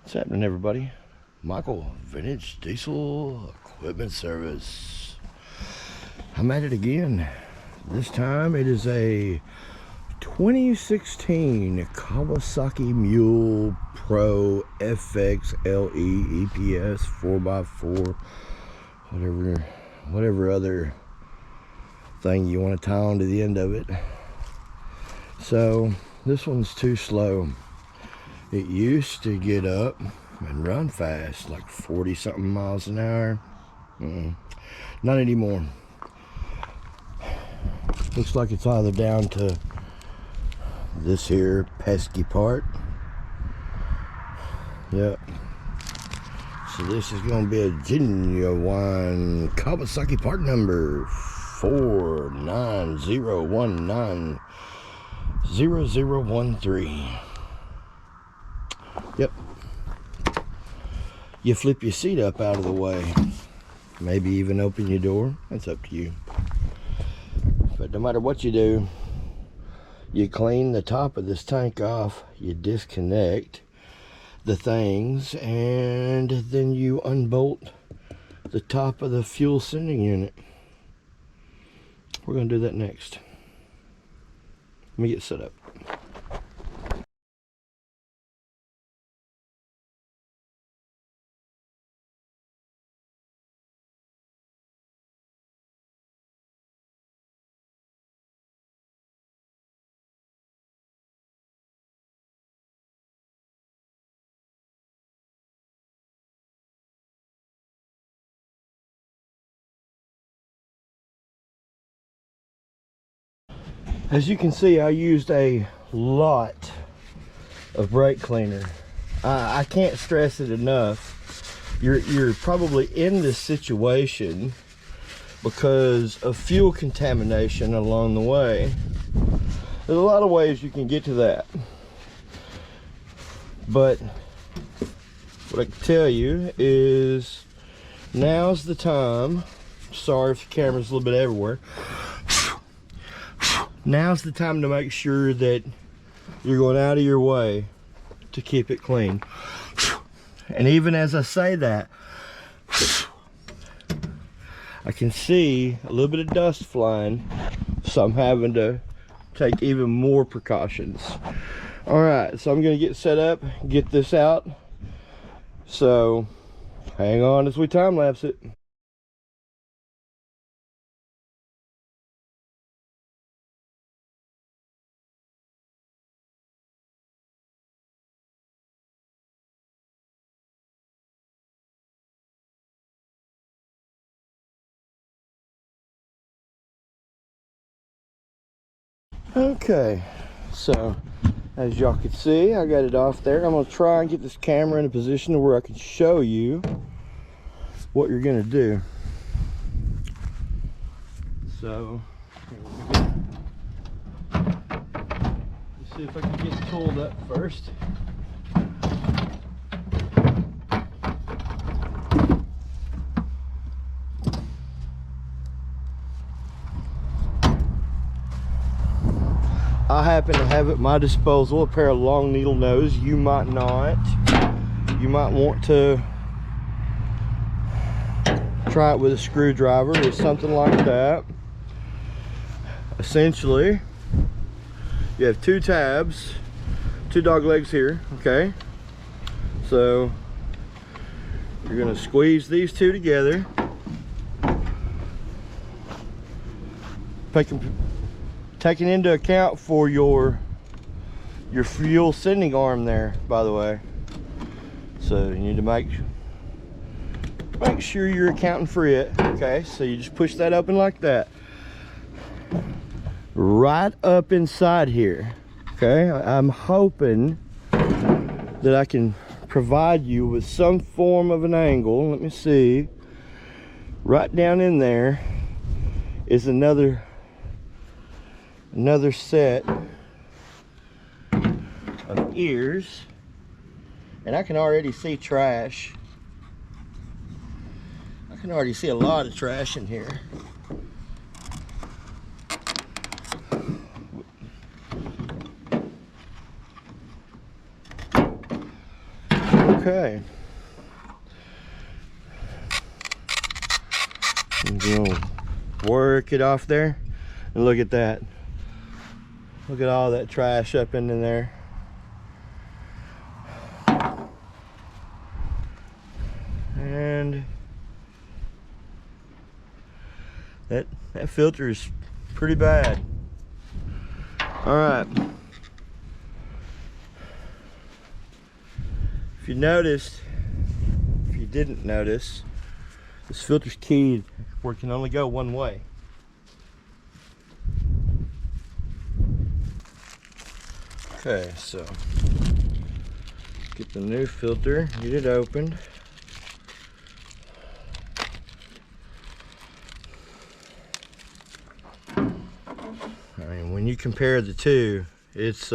What's happening, everybody? Michael, Vintage Diesel Equipment Service. I'm at it again. This time it is a 2016 Kawasaki Mule Pro FX LE EPS 4x4, whatever other thing you want to tie onto the end of it. So this one's too slow. It used to get up and run fast, like 40 something miles an hour. Not anymore. Looks like it's either down to this here pesky part. Yep. So this is going to be a genuine Kawasaki part number 490190013. Yep. You flip your seat up out of the way. Maybe even open your door. That's up to you. But no matter what you do, you clean the top of this tank off, you disconnect the things, and then you unbolt the top of the fuel sending unit. We're going to do that next. Let me get set up. As you can see, I used a lot of brake cleaner. I can't stress it enough. You're probably in this situation because of fuel contamination along the way. There's a lot of ways you can get to that. But what I can tell you is now's the time. Sorry if the camera's a little bit everywhere. Now's the time to make sure that you're going out of your way to keep it clean. And even as I say that, I can see a little bit of dust flying, so I'm having to take even more precautions. All right, so I'm gonna get set up, get this out. So hang on as we time lapse it. Okay, so as y'all can see, I got it off there. I'm gonna try and get this camera in a position to where I can show you what you're gonna do. So here we go. Let's see if I can get it tooled up first. I happen to have at my disposal a pair of long needle nose. You might not. You might want to try it with a screwdriver or something like that. Essentially, you have two tabs, two dog legs here, okay? So you're gonna squeeze these two together. Taking into account for your fuel sending arm there, by the way. So you need to make sure you're accounting for it. Okay, so you just push that open like that, right up inside here. Okay, I'm hoping that I can provide you with some form of an angle. Let me see. Right down in there is another set of ears, and I can already see trash. I can already see a lot of trash in here. Okay. I'm gonna work it off there. And look at that. Look at all that trash up in there. And that filter is pretty bad. All right. If you noticed, if you didn't notice, this filter's keyed where it can only go one way. Okay, so get the new filter, get it opened. I mean, when you compare the two, it's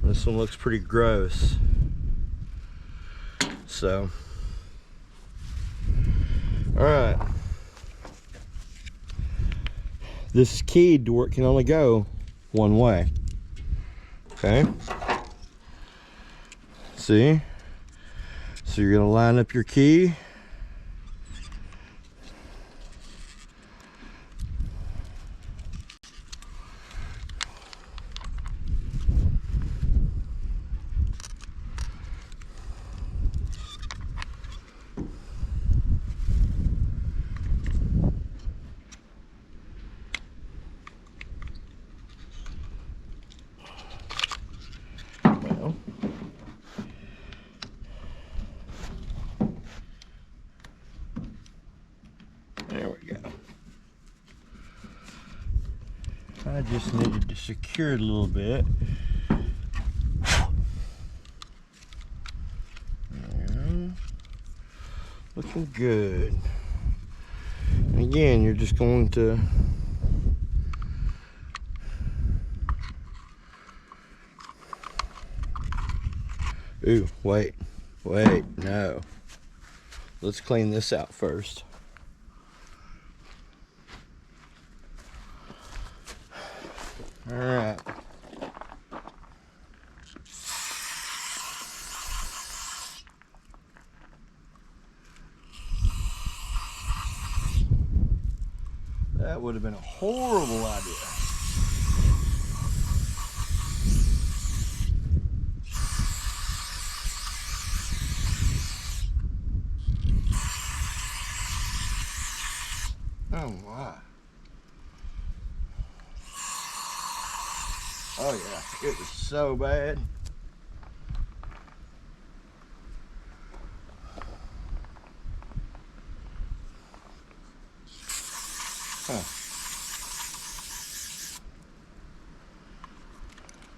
this one looks pretty gross. So, all right, this is keyed to where it can only go one way. Okay, see, so you're gonna line up your key. There we go. I just needed to secure it a little bit. There. Looking good. And again, you're just going to ooh, wait, no. Let's clean this out first. All right. That would have been a horrible idea. Oh my. Oh yeah, it was so bad. Huh.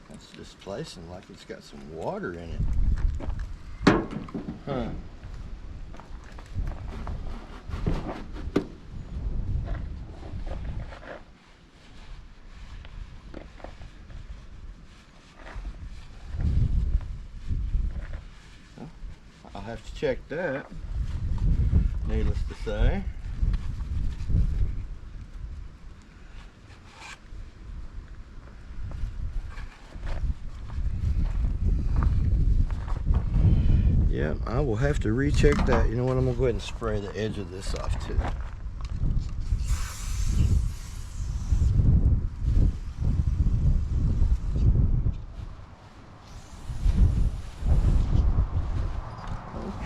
That's displacing like it's got some water in it. Huh. I'll have to check that, needless to say. Yep, I will have to recheck that. You know what, I'm gonna go ahead and spray the edge of this off too.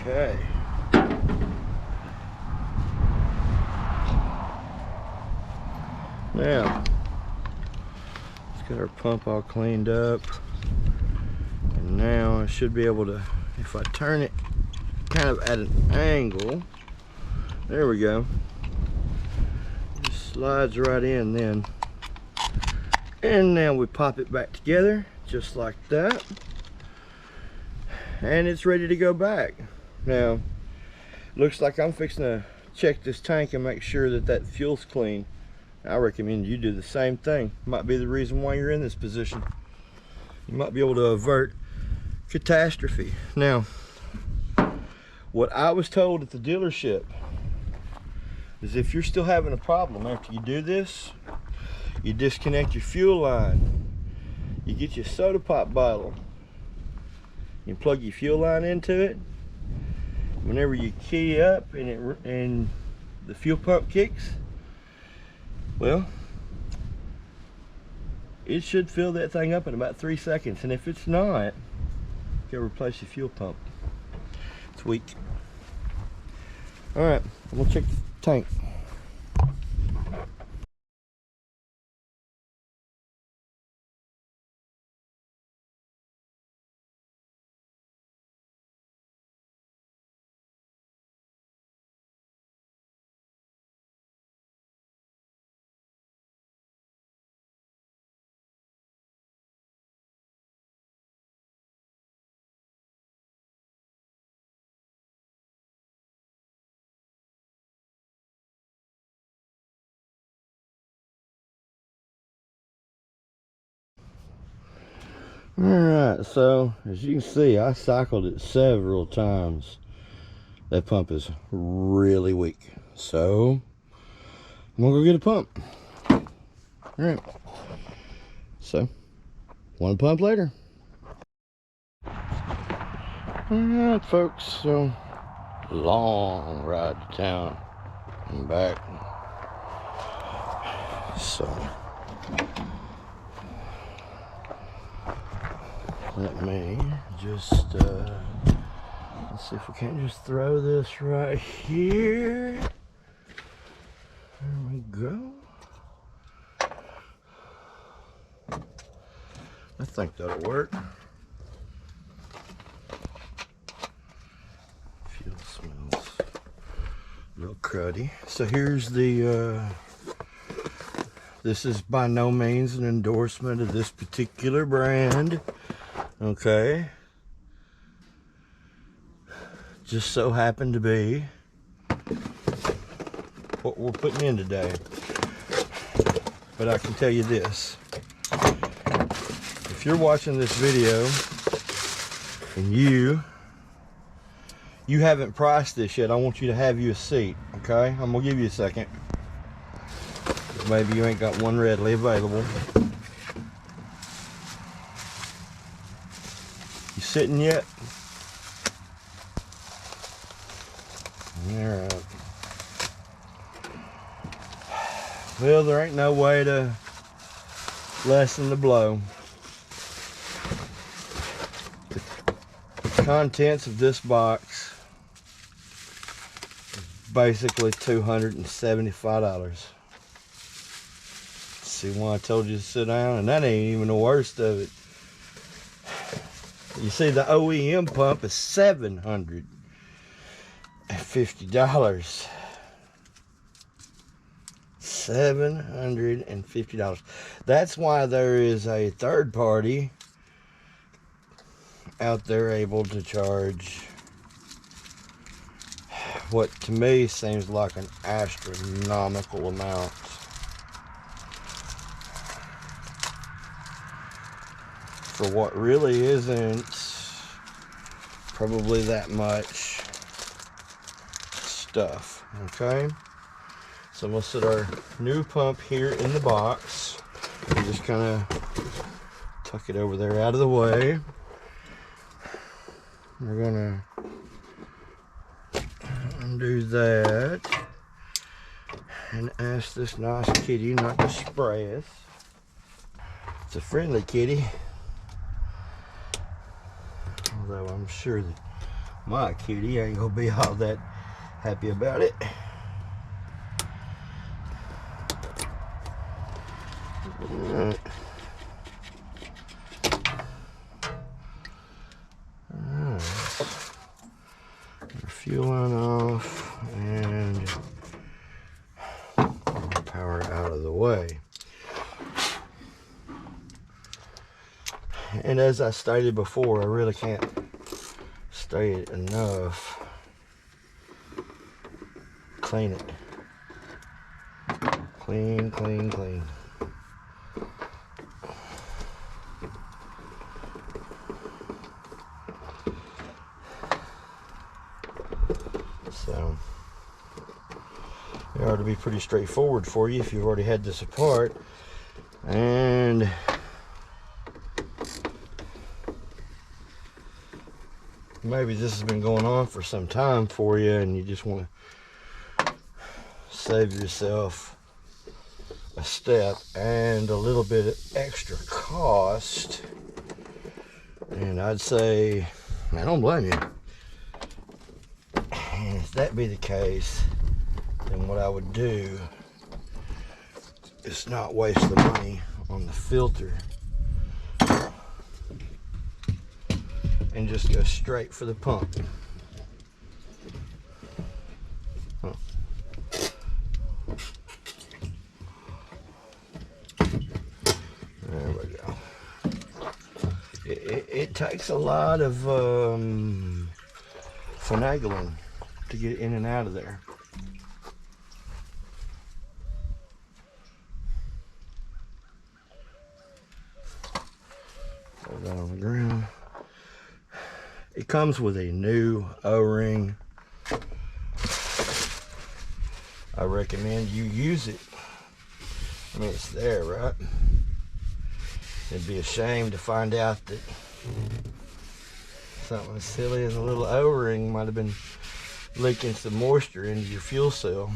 Okay. Now, let's get our pump all cleaned up. And now I should be able to, if I turn it kind of at an angle, there we go. It just slides right in then. And now we pop it back together, just like that. And it's ready to go back. Now, looks like I'm fixing to check this tank and make sure that that fuel's clean. I recommend you do the same thing. Might be the reason why you're in this position. You might be able to avert catastrophe. Now, what I was told at the dealership is if you're still having a problem after you do this, you disconnect your fuel line, you get your soda pop bottle, You plug your fuel line into it. Whenever you key up and the fuel pump kicks, well, it should fill that thing up in about 3 seconds. And if it's not, go replace your fuel pump. It's weak. All right, I'm gonna check the tank. Alright, so as you can see, I cycled it several times. That pump is really weak. So I'm gonna go get a pump. Alright. So, one pump later. Alright folks, so long ride to town and back. So let me just let's see if we can't just throw this right here. There we go. I think that'll work. Fuel smells a little cruddy. So here's the this is by no means an endorsement of this particular brand. Okay, just so happened to be what we're putting in today. But I can tell you this, if you're watching this video and you haven't priced this yet, I want you to have you a seat. Okay, I'm gonna give you a second. Maybe you ain't got one readily available. Sitting yet? Alright. Well, there ain't no way to lessen the blow. The contents of this box is basically $275. See why I told you to sit down? And that ain't even the worst of it. You see, the OEM pump is $750. $750. That's why there is a third party out there able to charge what to me seems like an astronomical amount for what really isn't probably that much stuff. Okay, so we'll set our new pump here in the box and just kind of tuck it over there out of the way. We're gonna undo that and ask this nice kitty not to spray us. It's a friendly kitty, although I'm sure that my kitty ain't gonna be all that happy about it. Alright. Our fuel line off and power out of the way. And as I stated before, I really can't state it enough. Clean it. Clean, clean, clean. So it ought to be pretty straightforward for you if you've already had this apart. And maybe this has been going on for some time for you and you just want to save yourself a step and a little bit of extra cost, and I'd say I don't blame you. And if that be the case, then what I would do is not waste the money on the filter and just go straight for the pump. There we go. It takes a lot of finagling to get in and out of there. Throw that on the ground. It comes with a new O-ring. I recommend you use it. I mean, it's there, right? It'd be a shame to find out that something as silly as a little O-ring might have been leaking some moisture into your fuel cell,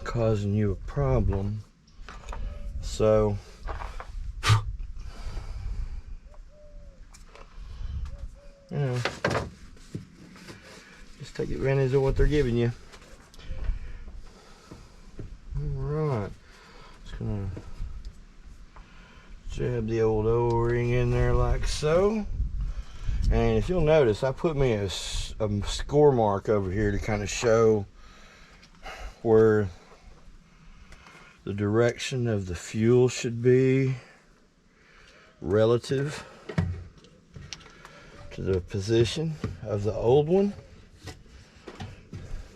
causing you a problem. So you know, just take advantage of what they're giving you. Alright, just gonna jab the old O-ring in there like so. And if you'll notice, I put me a score mark over here to kind of show where the direction of the fuel should be relative to the position of the old one.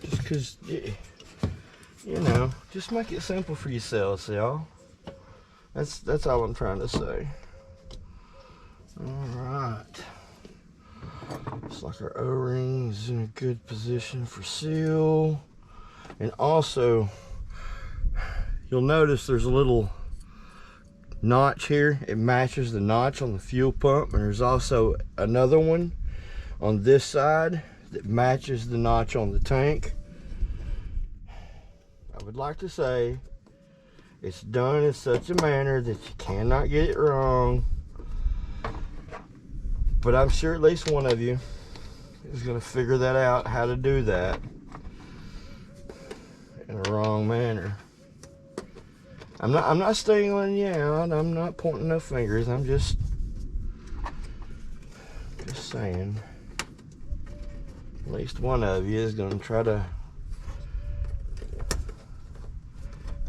Just because, you know, just make it simple for yourselves, y'all. That's all I'm trying to say. Alright. Looks like our O-ring is in a good position for seal. And also, you'll notice there's a little notch here. It matches the notch on the fuel pump, and there's also another one on this side that matches the notch on the tank. I would like to say it's done in such a manner that you cannot get it wrong, but I'm sure at least one of you is going to figure that out, how to do that in a wrong manner. I'm not singling you out. I'm not pointing no fingers. I'm just saying. At least one of you is going to try to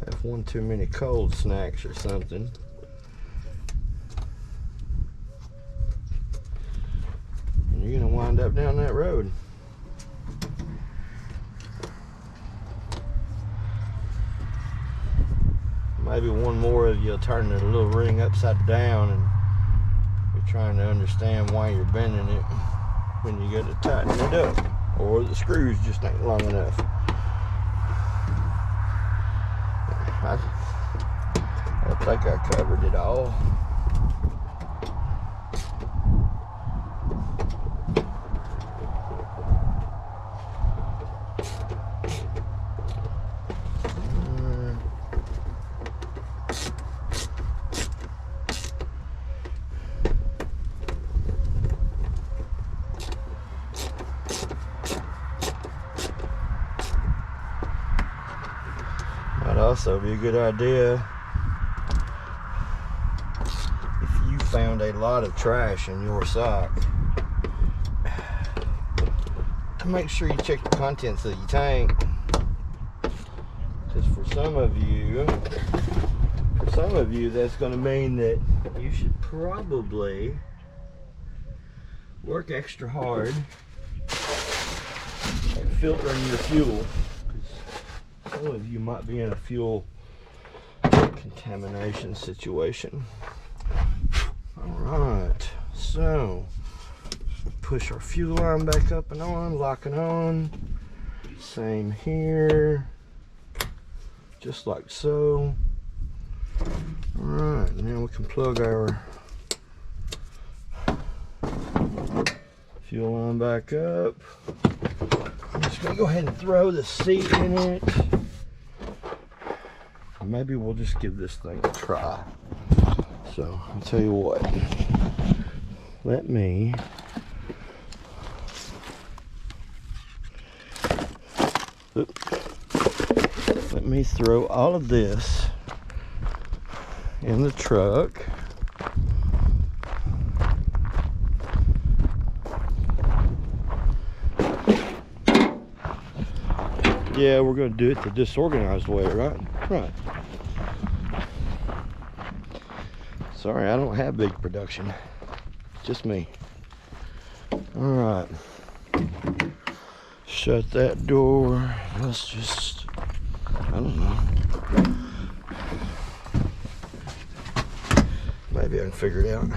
have one too many cold snacks or something. And you're going to wind up down that road. Maybe one more of you will turn the little ring upside down and you're trying to understand why you're bending it when you go to tighten it up, or the screws just ain't long enough. I think I covered it all. Might also be a good idea if you found a lot of trash in your sock to make sure you check the contents of your tank, because for some of you that's going to mean that you should probably work extra hard at filtering your fuel. Some of you might be in a fuel contamination situation. Alright, so push our fuel line back up and on, lock it on. Same here, just like so. Alright, now we can plug our Fuel line back up. I'm just gonna go ahead and throw the seat in it. Maybe we'll just give this thing a try. So I'll tell you what. Let me throw all of this in the truck. Yeah, we're going to do it the disorganized way, right? Right. Sorry, I don't have big production. Just me. Alright. Shut that door. Let's just, I don't know. Maybe I can figure it out.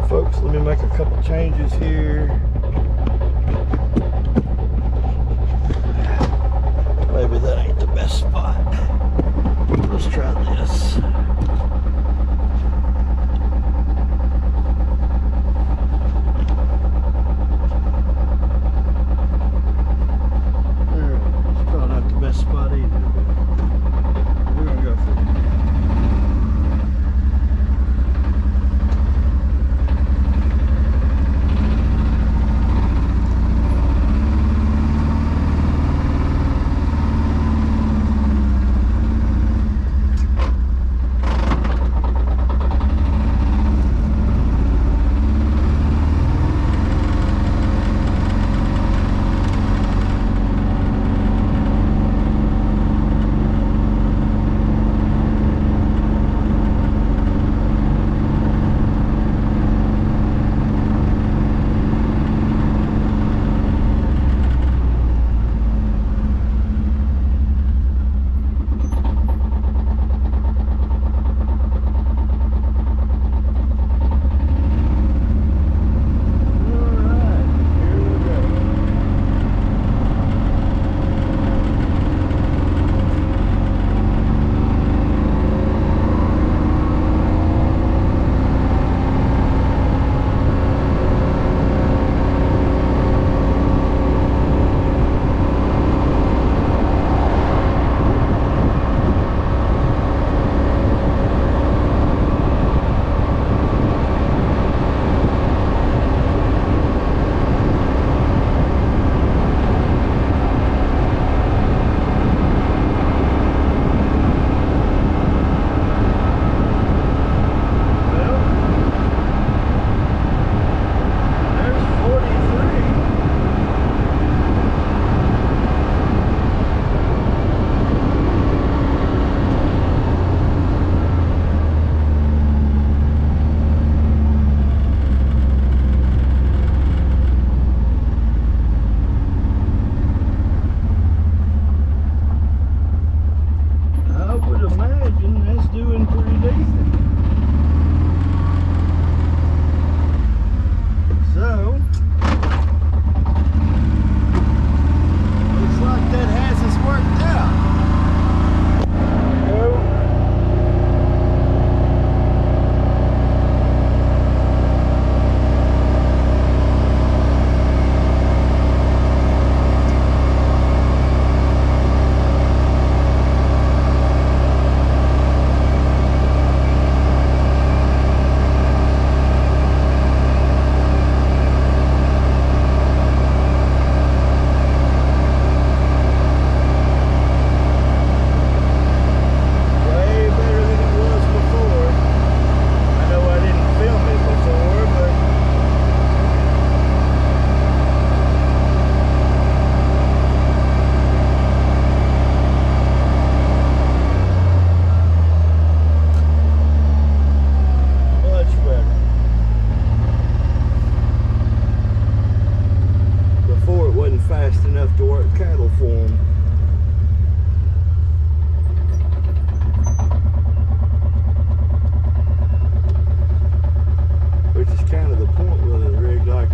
Folks, let me make a couple changes here. Maybe that ain't the best spot. Let's try this. It's probably not the best spot either, but we're gonna go for it.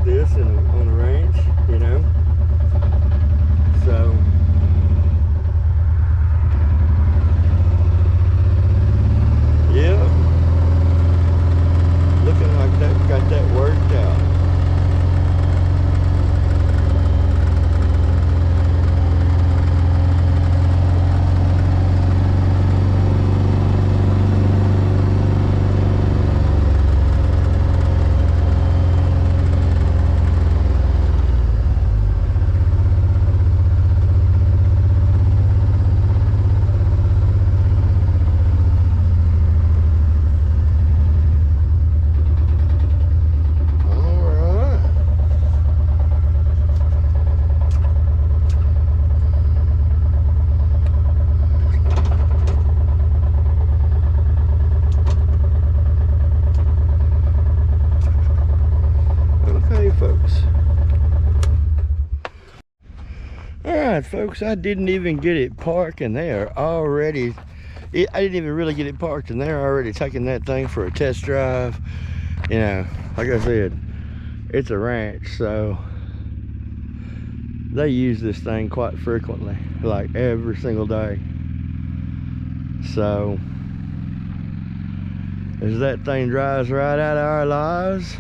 this on a ranch, you know. So yeah, looking like that got that worked out. Folks. Alright folks, I didn't even get it parked and they are already, I didn't even really get it parked and they're already taking that thing for a test drive. You know, like I said, it's a ranch, so they use this thing quite frequently, like every single day. So as that thing drives right out of our lives,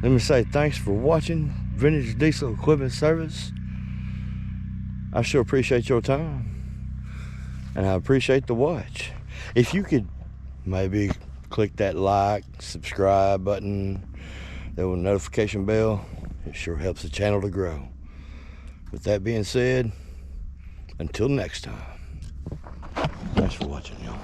let me say thanks for watching Vintage Diesel Equipment Service. I sure appreciate your time, and I appreciate the watch. If you could maybe click that like, subscribe button, that little notification bell, it sure helps the channel to grow. With that being said, until next time, thanks for watching, y'all.